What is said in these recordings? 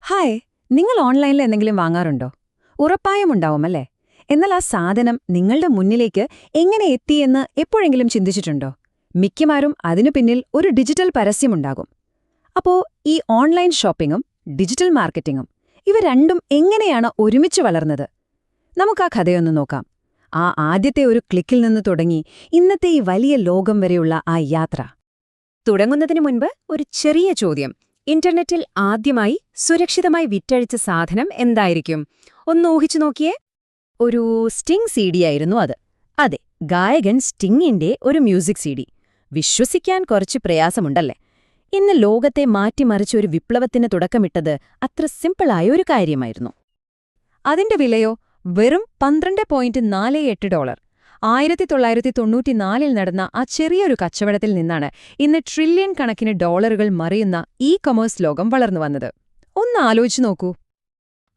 Hi, നിങ്ങൾ ഓൺലൈനിൽ എന്തെങ്കിലും വാങ്ങാറുണ്ടോ? ഉറപ്പായും ഉണ്ടാവുമല്ലേ? എന്നാൽ ആ സാധനം നിങ്ങളുടെ മുന്നിലേക്ക് എങ്ങനെ എത്തിയെന്ന് എപ്പോഴെങ്കിലും ചിന്തിച്ചിട്ടുണ്ടോ? മിക്കമാരും അതിനു പിന്നിൽ ഒരു ഡിജിറ്റൽ പരസ്യമുണ്ടാകും. അപ്പോ ഈ ഓൺലൈൻ ഷോപ്പിംഗും ഡിജിറ്റൽ മാർക്കറ്റിംഗും ഇവ രണ്ടും എങ്ങനെയാണ് ഒരുമിച്ച് വളർന്നത്? നമുക്ക് ആ കഥയൊന്ന് നോക്കാം. ആ ആദ്യത്തെ ഒരു ക്ലിക്കിൽ നിന്ന് തുടങ്ങി ഇന്നത്തെ ഈ വലിയ ലോകം വരെയുള്ള ആ യാത്ര. തുടങ്ങുന്നതിനു മുൻപ് ഒരു ചെറിയ ചോദ്യം. ഇന്റർനെറ്റിൽ ആദ്യമായി സുരക്ഷിതമായി വിറ്റഴിച്ച സാധനം എന്തായിരിക്കും? ഒന്ന് ഊഹിച്ചു നോക്കിയേ. ഒരു സ്റ്റിംഗ് CD ആയിരുന്നു അത്. അതെ, ഗായകൻ സ്റ്റിങ്ങിന്റെ ഒരു മ്യൂസിക് CD. വിശ്വസിക്കാൻ കുറച്ച് പ്രയാസമുണ്ടല്ലേ? ഇന്ന് ലോകത്തെ മാറ്റിമറിച്ച ഒരു വിപ്ലവത്തിന് തുടക്കമിട്ടത് അത്ര സിമ്പിളായ ഒരു കാര്യമായിരുന്നു. അതിന്റെ വിലയോ വെറും $12.48. 1994 നടന്ന ആ ചെറിയൊരു കച്ചവടത്തിൽ നിന്നാണ് ഇന്ന് ട്രില്യൺ കണക്കിന് ഡോളറുകൾ മറിയുന്ന കൊമേഴ്സ് ലോകം വളർന്നു വന്നത്. ഒന്ന് ആലോചിച്ചു നോക്കൂ.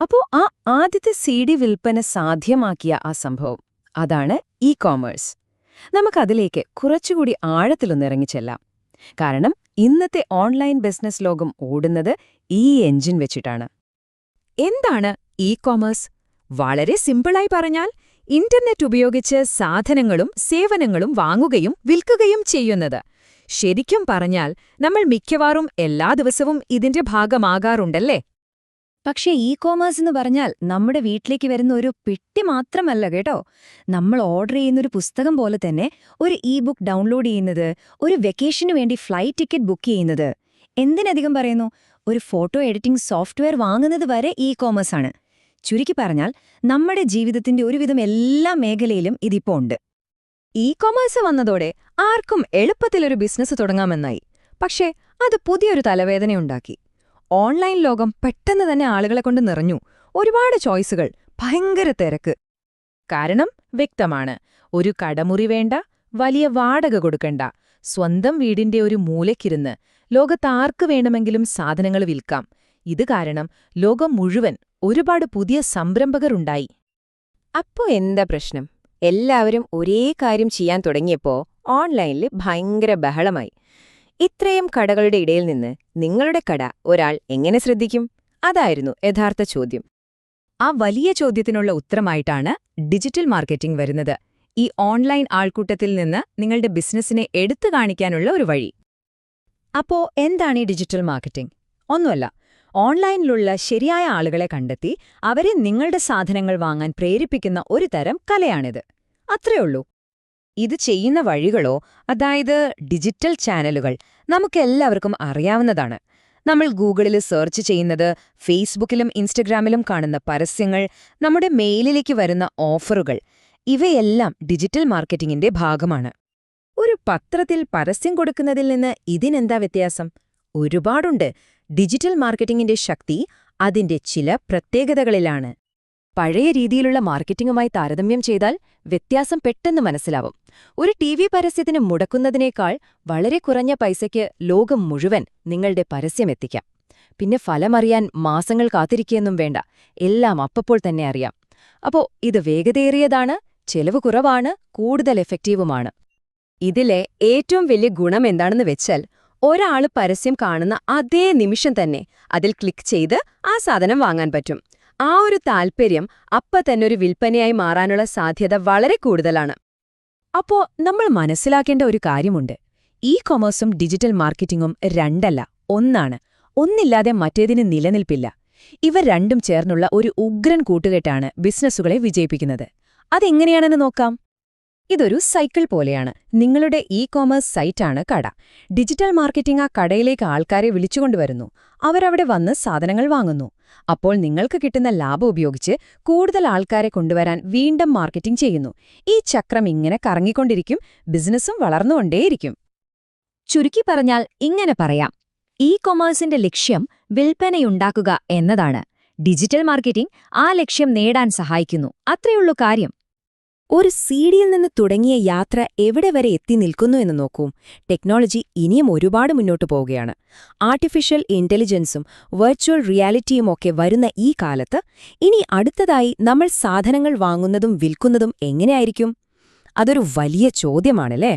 അപ്പോ ആ ആദ്യത്തെ CD വിൽപ്പന സാധ്യമാക്കിയ ആ സംഭവം, അതാണ് കൊമേഴ്സ്. നമുക്കതിലേക്ക് കുറച്ചുകൂടി ആഴത്തിലൊന്നിറങ്ങിച്ചെല്ലാം. കാരണം ഇന്നത്തെ ഓൺലൈൻ ബിസിനസ് ലോകം ഓടുന്നത് ഈ എഞ്ചിൻ വെച്ചിട്ടാണ്. എന്താണ് കൊമേഴ്സ്? വളരെ സിമ്പിളായി പറഞ്ഞാൽ, ഇന്റർനെറ്റ് ഉപയോഗിച്ച് സാധനങ്ങളും സേവനങ്ങളും വാങ്ങുകയും വിൽക്കുകയും ചെയ്യുന്നത്. ശരിക്കും പറഞ്ഞാൽ നമ്മൾ മിക്കവാറും എല്ലാ ദിവസവും ഇതിന്റെ ഭാഗമാകാറുണ്ടല്ലേ? പക്ഷേ കോമേഴ്സ് എന്ന് പറഞ്ഞാൽ നമ്മുടെ വീട്ടിലേക്ക് വരുന്ന ഒരു പെട്ടി മാത്രമല്ല കേട്ടോ. നമ്മൾ ഓർഡർ ചെയ്യുന്നൊരു പുസ്തകം പോലെ തന്നെ ഒരു ബുക്ക് ഡൗൺലോഡ് ചെയ്യുന്നത്, ഒരു വെക്കേഷനു വേണ്ടി ഫ്ലൈറ്റ് ടിക്കറ്റ് ബുക്ക് ചെയ്യുന്നത്, എന്തിനധികം പറയുന്നു, ഒരു ഫോട്ടോ എഡിറ്റിംഗ് സോഫ്റ്റ്വെയർ വാങ്ങുന്നത് വരെ കോമേഴ്സ് ആണ്. ചുരുക്കി പറഞ്ഞാൽ നമ്മുടെ ജീവിതത്തിന്റെ ഒരുവിധം എല്ലാ മേഖലയിലും ഇതിപ്പോ ഉണ്ട്. കൊമേഴ്സ് വന്നതോടെ ആർക്കും എളുപ്പത്തിലൊരു ബിസിനസ് തുടങ്ങാമെന്നായി. പക്ഷേ അത് പുതിയൊരു തലവേദനയുണ്ടാക്കി. ഓൺലൈൻ ലോകം പെട്ടെന്ന് തന്നെ ആളുകളെ കൊണ്ട് നിറഞ്ഞു. ഒരുപാട് ചോയ്സുകൾ, ഭയങ്കര തിരക്ക്. കാരണം വ്യക്തമാണ്. ഒരു കടമുറി വേണ്ട, വലിയ വാടക കൊടുക്കണ്ട, സ്വന്തം വീടിന്റെ ഒരു മൂലയ്ക്കിരുന്ന് ലോകത്താർക്ക് വേണമെങ്കിലും സാധനങ്ങൾ വിൽക്കാം. ഇത് കാരണം ലോകം മുഴുവൻ ഒരുപാട് പുതിയ സംരംഭകരുണ്ടായി. അപ്പോ എന്താ പ്രശ്നം? എല്ലാവരും ഒരേ കാര്യം ചെയ്യാൻ തുടങ്ങിയപ്പോ ഓൺലൈനിൽ ഭയങ്കര ബഹളമായി. ഇത്രയും കടകളുടെ ഇടയിൽ നിന്ന് നിങ്ങളുടെ കട ഒരാൾ എങ്ങനെ ശ്രദ്ധിക്കും? അതായിരുന്നു യഥാർത്ഥ ചോദ്യം. ആ വലിയ ചോദ്യത്തിനുള്ള ഉത്തരമായിട്ടാണ് ഡിജിറ്റൽ മാർക്കറ്റിംഗ് വരുന്നത്. ഈ ഓൺലൈൻ ആൾക്കൂട്ടത്തിൽ നിന്ന് നിങ്ങളുടെ ബിസിനസ്സിനെ എടുത്തു കാണിക്കാനുള്ള ഒരു വഴി. അപ്പോ എന്താണ് ഡിജിറ്റൽ മാർക്കറ്റിംഗ്? ഒന്നുമല്ല, ഓൺലൈനിലുള്ള ശരിയായ ആളുകളെ കണ്ടെത്തി അവരെ നിങ്ങളുടെ സാധനങ്ങൾ വാങ്ങാൻ പ്രേരിപ്പിക്കുന്ന ഒരു തരം കലയാണിത്. അത്രയുള്ളൂ. ഇത് ചെയ്യുന്ന വഴികളോ, അതായത് ഡിജിറ്റൽ ചാനലുകൾ, നമുക്കെല്ലാവർക്കും അറിയാവുന്നതാണ്. നമ്മൾ ഗൂഗിളിൽ സെർച്ച് ചെയ്യുന്നത്, ഫേസ്ബുക്കിലും ഇൻസ്റ്റഗ്രാമിലും കാണുന്ന പരസ്യങ്ങൾ, നമ്മുടെ മെയിലിലേക്ക് വരുന്ന ഓഫറുകൾ, ഇവയെല്ലാം ഡിജിറ്റൽ മാർക്കറ്റിംഗിന്റെ ഭാഗമാണ്. ഒരു പത്രത്തിൽ പരസ്യം കൊടുക്കുന്നതിൽ നിന്ന് ഇതിനെന്താ വ്യത്യാസം? ഒരുപാടുണ്ട്. ഡിജിറ്റൽ മാർക്കറ്റിംഗിന്റെ ശക്തി അതിന്റെ ചില പ്രത്യേകതകളിലാണ്. പഴയ രീതിയിലുള്ള മാർക്കറ്റിംഗുമായി താരതമ്യം ചെയ്താൽ വ്യത്യാസം പെട്ടെന്ന് മനസ്സിലാവും. ഒരു TV പരസ്യത്തിന് മുടക്കുന്നതിനേക്കാൾ വളരെ കുറഞ്ഞ പൈസയ്ക്ക് ലോകം മുഴുവൻ നിങ്ങളുടെ പരസ്യമെത്തിക്കാം. പിന്നെ ഫലമറിയാൻ മാസങ്ങൾ കാത്തിരിക്കുകയൊന്നും വേണ്ട, എല്ലാം അപ്പപ്പോൾ തന്നെ അറിയാം. അപ്പോ ഇത് വേഗതയേറിയതാണ്, ചെലവ് കുറവാണ്, കൂടുതൽ എഫക്റ്റീവുമാണ്. ഇതിലെ ഏറ്റവും വലിയ ഗുണം എന്താണെന്ന് വെച്ചാൽ, ഒരാള് പരസ്യം കാണുന്ന അതേ നിമിഷം തന്നെ അതിൽ ക്ലിക്ക് ചെയ്ത് ആ സാധനം വാങ്ങാൻ പറ്റും. ആ ഒരു താൽപ്പര്യം തന്നെ ഒരു വിൽപ്പനയായി മാറാനുള്ള സാധ്യത വളരെ കൂടുതലാണ്. അപ്പോ നമ്മൾ മനസ്സിലാക്കേണ്ട ഒരു കാര്യമുണ്ട്. കൊമേഴ്സും ഡിജിറ്റൽ മാർക്കറ്റിംഗും രണ്ടല്ല, ഒന്നാണ്. ഒന്നില്ലാതെ മറ്റേതിന് നിലനിൽപ്പില്ല. ഇവ രണ്ടും ചേർന്നുള്ള ഒരു ഉഗ്രൻ കൂട്ടുകെട്ടാണ് ബിസിനസ്സുകളെ വിജയിപ്പിക്കുന്നത്. അതെങ്ങനെയാണെന്ന് നോക്കാം. ഇതൊരു സൈക്കിൾ പോലെയാണ്. നിങ്ങളുടെ കൊമേഴ്സ് സൈറ്റാണ് കട. ഡിജിറ്റൽ മാർക്കറ്റിംഗ് ആ കടയിലേക്ക് ആൾക്കാരെ വിളിച്ചുകൊണ്ടുവരുന്നു. അവരവിടെ വന്ന് സാധനങ്ങൾ വാങ്ങുന്നു. അപ്പോൾ നിങ്ങൾക്ക് കിട്ടുന്ന ലാഭം ഉപയോഗിച്ച് കൂടുതൽ ആൾക്കാരെ കൊണ്ടുവരാൻ വീണ്ടും മാർക്കറ്റിംഗ് ചെയ്യുന്നു. ഈ ചക്രം ഇങ്ങനെ കറങ്ങിക്കൊണ്ടിരിക്കും, ബിസിനസ്സും വളർന്നുകൊണ്ടേയിരിക്കും. ചുരുക്കി പറഞ്ഞാൽ ഇങ്ങനെ പറയാം, കൊമേഴ്സിന്റെ ലക്ഷ്യം വിൽപ്പനയുണ്ടാക്കുക എന്നതാണ്. ഡിജിറ്റൽ മാർക്കറ്റിംഗ് ആ ലക്ഷ്യം നേടാൻ സഹായിക്കുന്നു. അത്രയുള്ളൂ കാര്യം. ഒരു സീഡിയിൽ നിന്ന് തുടങ്ങിയ യാത്ര എവിടെ വരെ എത്തി നിൽക്കുന്നു എന്ന് നോക്കൂ. ടെക്നോളജി ഇനിയും ഒരുപാട് മുന്നോട്ടു പോവുകയാണ്. ആർട്ടിഫിഷ്യൽ ഇന്റലിജൻസും വെർച്വൽ റിയാലിറ്റിയുമൊക്കെ വരുന്ന ഈ കാലത്ത് ഇനി അടുത്തതായി നമ്മൾ സാധനങ്ങൾ വാങ്ങുന്നതും വിൽക്കുന്നതും എങ്ങനെയായിരിക്കും? അതൊരു വലിയ ചോദ്യമാണല്ലേ?